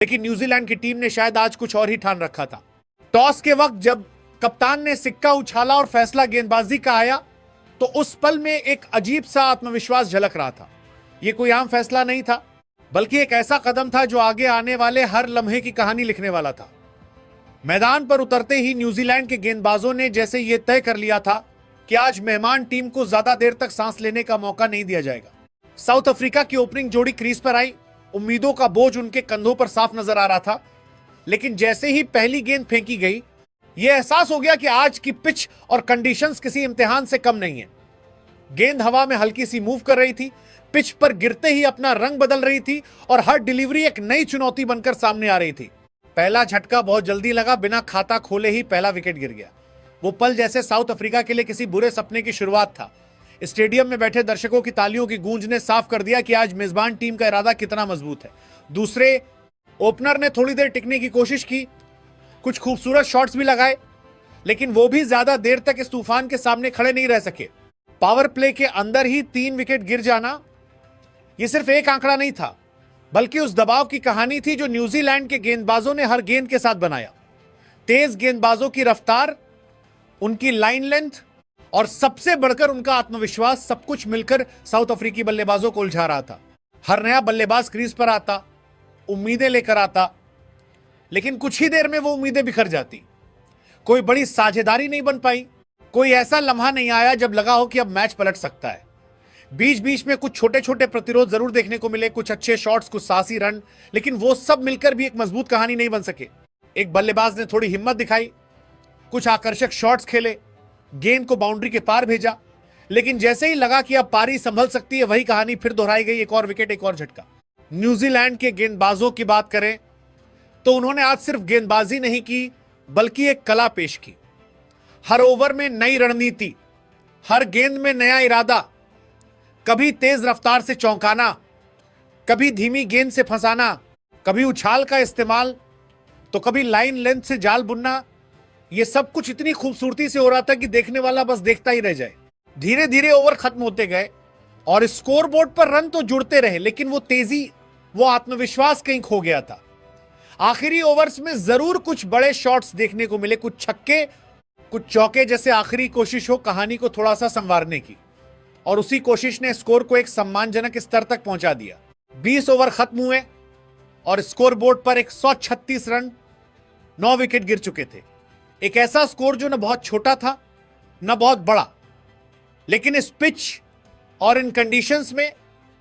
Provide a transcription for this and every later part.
लेकिन न्यूजीलैंड की टीम ने शायद आज कुछ और ही ठान रखा था। टॉस के वक्त जब कप्तान ने सिक्का उछाला और फैसला गेंदबाजी का आया तो उस पल में एक अजीब सा आत्मविश्वास झलक रहा था। यह कोई आम फैसला नहीं था, बल्कि एक ऐसा कदम था जो आगे आने वाले हर लम्हे की कहानी लिखने वाला था। मैदान पर उतरते ही न्यूजीलैंड के गेंदबाजों ने जैसे यह तय कर लिया था कि आज मेहमान टीम को ज्यादा देर तक सांस लेने का मौका नहीं दिया जाएगा। साउथ अफ्रीका की ओपनिंग जोड़ी क्रीज पर आई। उम्मीदों का बोझ उनके कंधों पर साफ नजर आ रहा था, लेकिन जैसे ही पहली गेंद फेंकी गई, यह एहसास हो गया कि आज की पिच और कंडीशंस किसी इम्तिहान से कम नहीं है। गेंद हवा में हल्की सी मूव कर रही थी, पिच पर गिरते ही अपना रंग बदल रही थी और हर डिलीवरी एक नई चुनौती बनकर सामने आ रही थी। पहला झटका बहुत जल्दी लगा, बिना खाता खोले ही पहला विकेट गिर गया। वो पल जैसे साउथ अफ्रीका के लिए किसी बुरे सपने की शुरुआत था। स्टेडियम में बैठे दर्शकों की तालियों की गूंज ने साफ कर दिया कि आज मेजबान टीम का इरादा कितना मजबूत है। दूसरे ओपनर ने थोड़ी देर टिकने की कोशिश की, कुछ खूबसूरत शॉट्स भी लगाए, लेकिन वो भी ज्यादा देर तक इस तूफान के सामने खड़े नहीं रह सके। पावर प्ले के अंदर ही 3 विकेट गिर जाना यह सिर्फ एक आंकड़ा नहीं था, बल्कि उस दबाव की कहानी थी जो न्यूजीलैंड के गेंदबाजों ने हर गेंद के साथ बनाया। तेज गेंदबाजों की रफ्तार, उनकी लाइन लेंथ और सबसे बढ़कर उनका आत्मविश्वास, सब कुछ मिलकर साउथ अफ्रीकी बल्लेबाजों को उलझा रहा था। हर नया बल्लेबाज क्रीज पर आता, उम्मीदें लेकर आता, लेकिन कुछ ही देर में वो उम्मीदें बिखर जाती। कोई बड़ी साझेदारी नहीं बन पाई, कोई ऐसा लम्हा नहीं आया जब लगा हो कि अब मैच पलट सकता है। बीच बीच में कुछ छोटे छोटे प्रतिरोध जरूर देखने को मिले, कुछ अच्छे शॉट्स, कुछ साहसी रन, लेकिन वो सब मिलकर भी एक मजबूत कहानी नहीं बन सके। एक बल्लेबाज ने थोड़ी हिम्मत दिखाई, कुछ आकर्षक शॉट्स खेले, गेंद को बाउंड्री के पार भेजा, लेकिन जैसे ही लगा कि अब पारी संभल सकती है, वही कहानी फिर दोहराई गई। एक और विकेट, एक और झटका। न्यूजीलैंड के गेंदबाजों की बात करें तो उन्होंने आज सिर्फ गेंदबाजी नहीं की, बल्कि एक कला पेश की। हर ओवर में नई रणनीति, हर गेंद में नया इरादा, कभी तेज रफ्तार से चौंकाना, कभी धीमी गेंद से फंसाना, कभी उछाल का इस्तेमाल, तो कभी लाइन लेंथ से जाल बुनना। यह सब कुछ इतनी खूबसूरती से हो रहा था कि देखने वाला बस देखता ही रह जाए। धीरे धीरे ओवर खत्म होते गए और स्कोरबोर्ड पर रन तो जुड़ते रहे, लेकिन वो तेजी, वो आत्मविश्वास कहीं खो गया था। आखिरी ओवर्स में जरूर कुछ बड़े शॉट्स देखने को मिले, कुछ छक्के, कुछ चौके, जैसे आखिरी कोशिश हो कहानी को थोड़ा सा संवारने की, और उसी कोशिश ने स्कोर को एक सम्मानजनक स्तर तक पहुंचा दिया। 20 ओवर खत्म हुए और स्कोरबोर्ड पर 136 रन, 9 विकेट गिर चुके थे। एक ऐसा स्कोर जो न बहुत छोटा था न बहुत बड़ा, लेकिन इस पिच और इन कंडीशंस में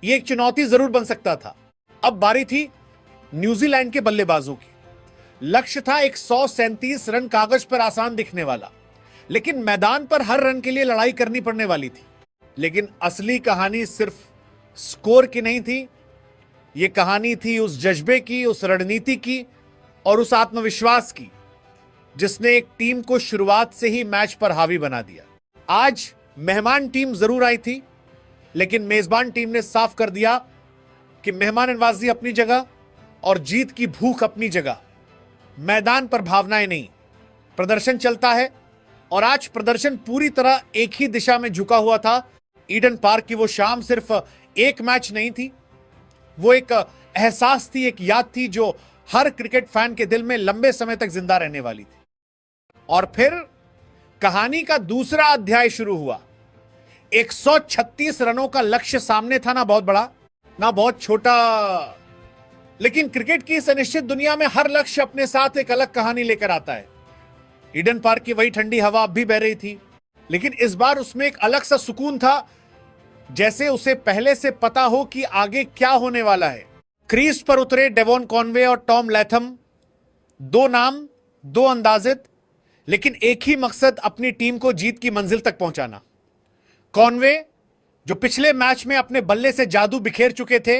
यह एक चुनौती जरूर बन सकता था। अब बारी थी न्यूजीलैंड के बल्लेबाजों की। लक्ष्य था 137 रन, कागज पर आसान दिखने वाला, लेकिन मैदान पर हर रन के लिए लड़ाई करनी पड़ने वाली थी। लेकिन असली कहानी सिर्फ स्कोर की नहीं थी, यह कहानी थी उस जज्बे की, उस रणनीति की और उस आत्मविश्वास की जिसने एक टीम को शुरुआत से ही मैच पर हावी बना दिया। आज मेहमान टीम जरूर आई थी, लेकिन मेजबान टीम ने साफ कर दिया कि मेहमान नवाजी अपनी जगह और जीत की भूख अपनी जगह। मैदान पर भावनाएं नहीं, प्रदर्शन चलता है, और आज प्रदर्शन पूरी तरह एक ही दिशा में झुका हुआ था। ईडन पार्क की वो शाम सिर्फ एक मैच नहीं थी, वो एक एहसास थी, एक याद थी जो हर क्रिकेट फैन के दिल में लंबे समय तक जिंदा रहने वाली थी। और फिर कहानी का दूसरा अध्याय शुरू हुआ। 136 रनों का लक्ष्य सामने था, ना बहुत बड़ा ना बहुत छोटा, लेकिन क्रिकेट की इस अनिश्चित दुनिया में हर लक्ष्य अपने साथ एक अलग कहानी लेकर आता है। ईडन पार्क की वही ठंडी हवा अब भी बह रही थी, लेकिन इस बार उसमें एक अलग सा सुकून था, जैसे उसे पहले से पता हो कि आगे क्या होने वाला है। क्रीज पर उतरे डेवॉन कॉनवे और टॉम लैथम, दो नाम, दो अंदाजित, लेकिन एक ही मकसद, अपनी टीम को जीत की मंजिल तक पहुंचाना। कॉनवे जो पिछले मैच में अपने बल्ले से जादू बिखेर चुके थे,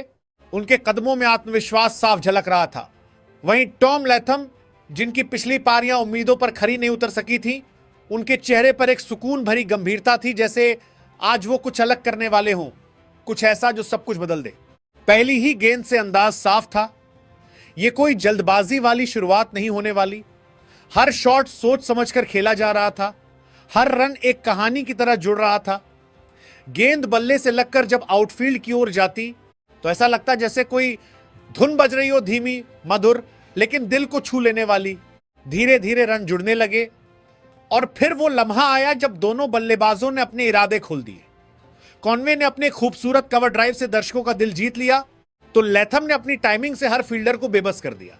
उनके कदमों में आत्मविश्वास साफ झलक रहा था। वहीं टॉम लैथम, जिनकी पिछली पारियां उम्मीदों पर खरी नहीं उतर सकी थी, उनके चेहरे पर एक सुकून भरी गंभीरता थी, जैसे आज वो कुछ अलग करने वाले हों, कुछ ऐसा जो सब कुछ बदल दे। पहली ही गेंद से अंदाज साफ था, यह कोई जल्दबाजी वाली शुरुआत नहीं होने वाली। हर शॉट सोच समझकर खेला जा रहा था, हर रन एक कहानी की तरह जुड़ रहा था। गेंद बल्ले से लगकर जब आउटफील्ड की ओर जाती तो ऐसा लगता जैसे कोई धुन बज रही हो धीमी, मधुर, लेकिन दिल को छू लेने वाली। धीरे धीरे रन जुड़ने लगे और फिर वो लम्हा आया जब दोनों बल्लेबाजों ने अपने इरादे खोल दिए। कॉनवे ने अपने खूबसूरत कवर ड्राइव से दर्शकों का दिल जीत लिया, तो लैथम ने अपनी टाइमिंग से हर फील्डर को बेबस कर दिया।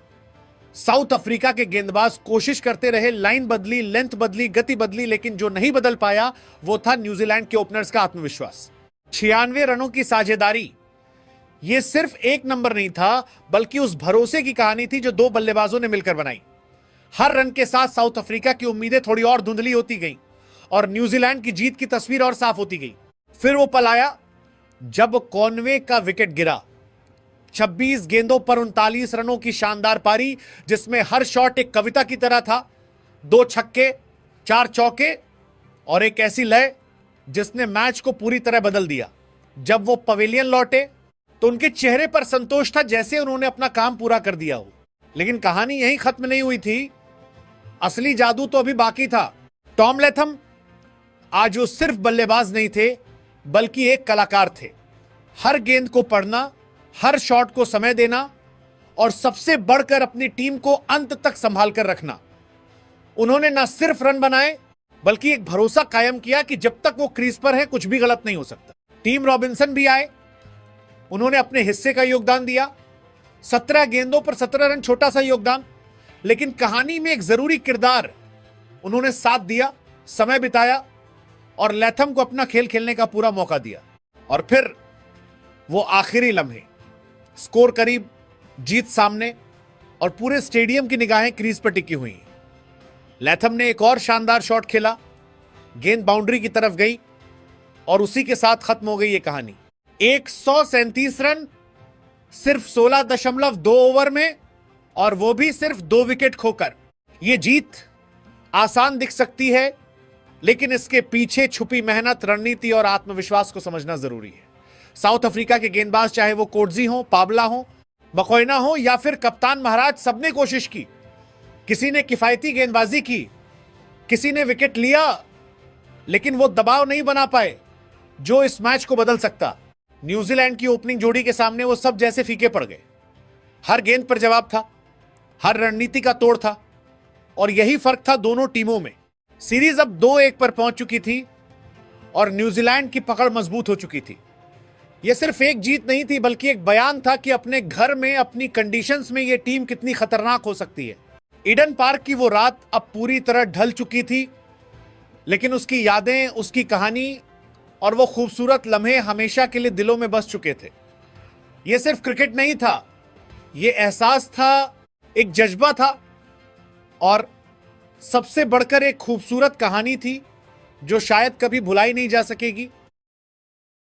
साउथ अफ्रीका के गेंदबाज कोशिश करते रहे, लाइन बदली, लेंथ बदली, गति बदली, लेकिन जो नहीं बदल पाया वो था न्यूजीलैंड के ओपनर्स का आत्मविश्वास। 96 रनों की साझेदारी, ये सिर्फ एक नंबर नहीं था, बल्कि उस भरोसे की कहानी थी जो दो बल्लेबाजों ने मिलकर बनाई। हर रन के साथ साउथ अफ्रीका की उम्मीदें थोड़ी और धुंधली होती गईं और न्यूजीलैंड की जीत की तस्वीर और साफ होती गई। फिर वो पल आया जब कॉनवे का विकेट गिरा। 26 गेंदों पर 39 रनों की शानदार पारी, जिसमें हर शॉट एक कविता की तरह था। 2 छक्के, 4 चौके और एक ऐसी लय जिसने मैच को पूरी तरह बदल दिया। जब वो पवेलियन लौटे तो उनके चेहरे पर संतोष था, जैसे उन्होंने अपना काम पूरा कर दिया हो। लेकिन कहानी यहीं खत्म नहीं हुई थी, असली जादू तो अभी बाकी था। टॉम लैथम आज वो सिर्फ बल्लेबाज नहीं थे, बल्कि एक कलाकार थे। हर गेंद को पढ़ना, हर शॉट को समय देना और सबसे बढ़कर अपनी टीम को अंत तक संभाल कर रखना। उन्होंने न सिर्फ रन बनाए, बल्कि एक भरोसा कायम किया कि जब तक वो क्रीज पर है कुछ भी गलत नहीं हो सकता। टीम रॉबिन्सन भी आए, उन्होंने अपने हिस्से का योगदान दिया। 17 गेंदों पर 17 रन, छोटा सा योगदान, लेकिन कहानी में एक जरूरी किरदार। उन्होंने साथ दिया, समय बिताया और लैथम को अपना खेल खेलने का पूरा मौका दिया। और फिर वो आखिरी लम्हे, स्कोर करीब, जीत सामने और पूरे स्टेडियम की निगाहें क्रीज पर टिकी हुई। लैथम ने एक और शानदार शॉट खेला, गेंद बाउंड्री की तरफ गई और उसी के साथ खत्म हो गई ये कहानी। 137 रन सिर्फ 16.2 ओवर में, और वो भी सिर्फ 2 विकेट खोकर। ये जीत आसान दिख सकती है, लेकिन इसके पीछे छुपी मेहनत, रणनीति और आत्मविश्वास को समझना जरूरी है। साउथ अफ्रीका के गेंदबाज, चाहे वो कोटजी हो, पाबला हो, बकोइना हो या फिर कप्तान महाराज, सबने कोशिश की। किसी ने किफायती गेंदबाजी की, किसी ने विकेट लिया, लेकिन वो दबाव नहीं बना पाए जो इस मैच को बदल सकता। न्यूजीलैंड की ओपनिंग जोड़ी के सामने वो सब जैसे फीके पड़ गए। हर गेंद पर जवाब था, हर रणनीति का तोड़ था, और यही फर्क था दोनों टीमों में। सीरीज अब 2-1 पर पहुंच चुकी थी और न्यूजीलैंड की पकड़ मजबूत हो चुकी थी। यह सिर्फ एक जीत नहीं थी, बल्कि एक बयान था कि अपने घर में, अपनी कंडीशंस में यह टीम कितनी खतरनाक हो सकती है। ईडन पार्क की वो रात अब पूरी तरह ढल चुकी थी, लेकिन उसकी यादें, उसकी कहानी और वो खूबसूरत लम्हे हमेशा के लिए दिलों में बस चुके थे। यह सिर्फ क्रिकेट नहीं था, यह एहसास था, एक जज्बा था और सबसे बढ़कर एक खूबसूरत कहानी थी जो शायद कभी भुलाई नहीं जा सकेगी।